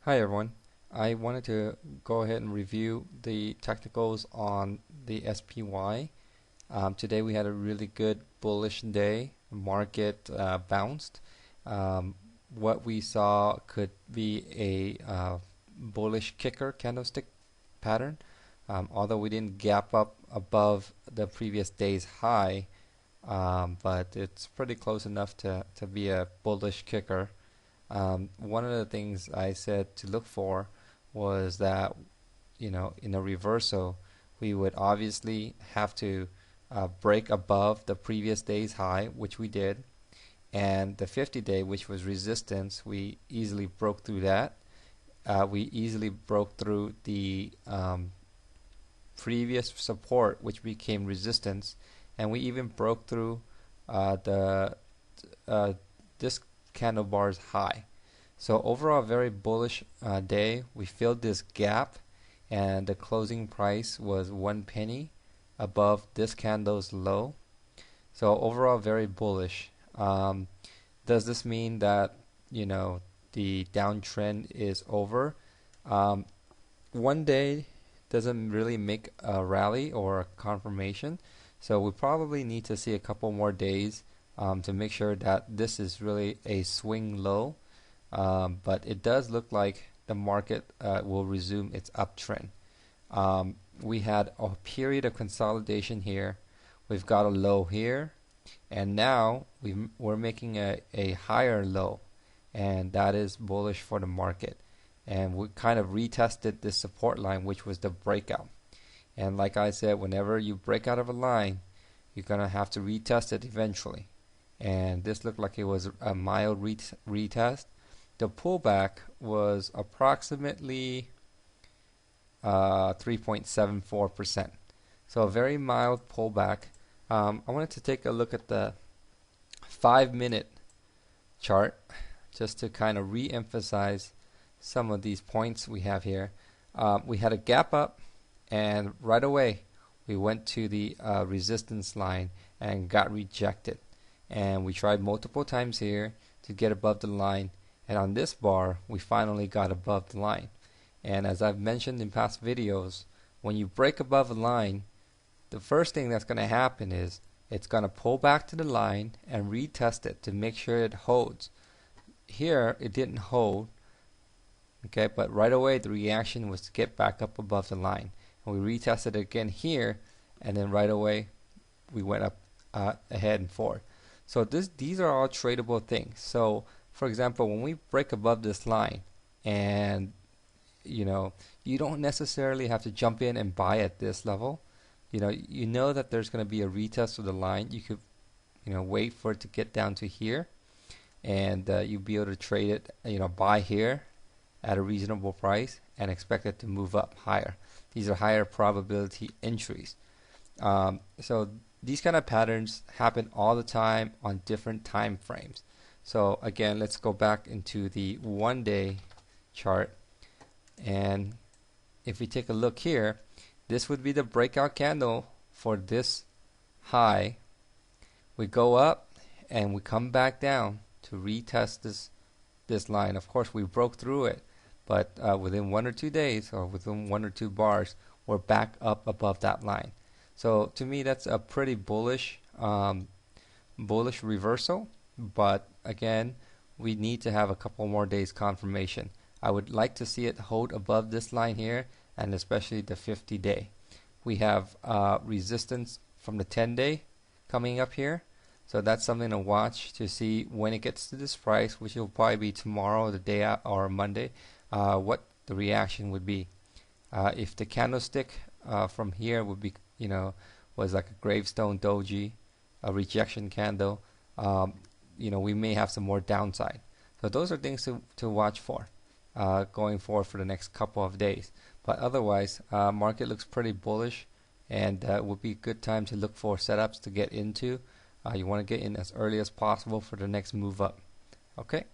Hi everyone. I wanted to go ahead and review the technicals on the SPY. Today we had a really good bullish day. Market bounced. Um, what we saw could be a bullish kicker candlestick pattern. Although we didn't gap up above the previous day's high, but it's pretty close enough to be a bullish kicker. One of the things I said to look for was that, in a reversal, we would obviously have to break above the previous day's high, which we did, and the 50-day, which was resistance, we easily broke through that. We easily broke through the previous support, which became resistance, and we even broke through the this candle bar's high. So overall, very bullish day. We filled this gap, and the closing price was 1 penny above this candle's low. So overall, very bullish. Does this mean that the downtrend is over? Um, one day doesn't really make a rally or a confirmation, so we probably need to see a couple more days to make sure that this is really a swing low. But it does look like the market will resume its uptrend. We had a period of consolidation here. We've got a low here, and now we're making a higher low, and that is bullish for the market. And we kind of retested this support line, which was the breakout. And like I said, whenever you break out of a line, you're going to have to retest it eventually. And this looked like it was a mild retest. The pullback was approximately 3.74%. So a very mild pullback. I wanted to take a look at the 5-minute chart just to kind of re-emphasize some of these points we have here. We had a gap up, and right away we went to the resistance line and got rejected. And we tried multiple times here to get above the line, and on this bar we finally got above the line. And as I've mentioned in past videos, when you break above a line, the first thing that's going to happen is it's going to pull back to the line and retest it to make sure it holds. Here it didn't hold, okay, but right away the reaction was to get back up above the line, and we retested again here, and then right away we went up ahead and forward. So these are all tradable things. So for example, when we break above this line, and you don't necessarily have to jump in and buy at this level. You know that there's going to be a retest of the line. You could wait for it to get down to here, and you'll be able to trade it, buy here at a reasonable price and expect it to move up higher. These are higher probability entries. So these kind of patterns happen all the time on different time frames. So again, let's go back into the 1-day chart, and if we take a look here, this would be the breakout candle for this high. We go up and we come back down to retest this line. Of course, we broke through it, but within 1 or 2 days, or within 1 or 2 bars, we're back up above that line. So to me, that's a pretty bullish reversal. But again, we need to have a couple more days confirmation. I would like to see it hold above this line here, and especially the 50-day. We have resistance from the 10-day coming up here, so that's something to watch to see when it gets to this price, which will probably be tomorrow, the day out, or Monday, what the reaction would be. If the candlestick from here would be, was like a gravestone doji, a rejection candle, we may have some more downside. So those are things to watch for going forward for the next couple of days. But otherwise, market looks pretty bullish, and it would be a good time to look for setups to get into. You want to get in as early as possible for the next move up. Okay.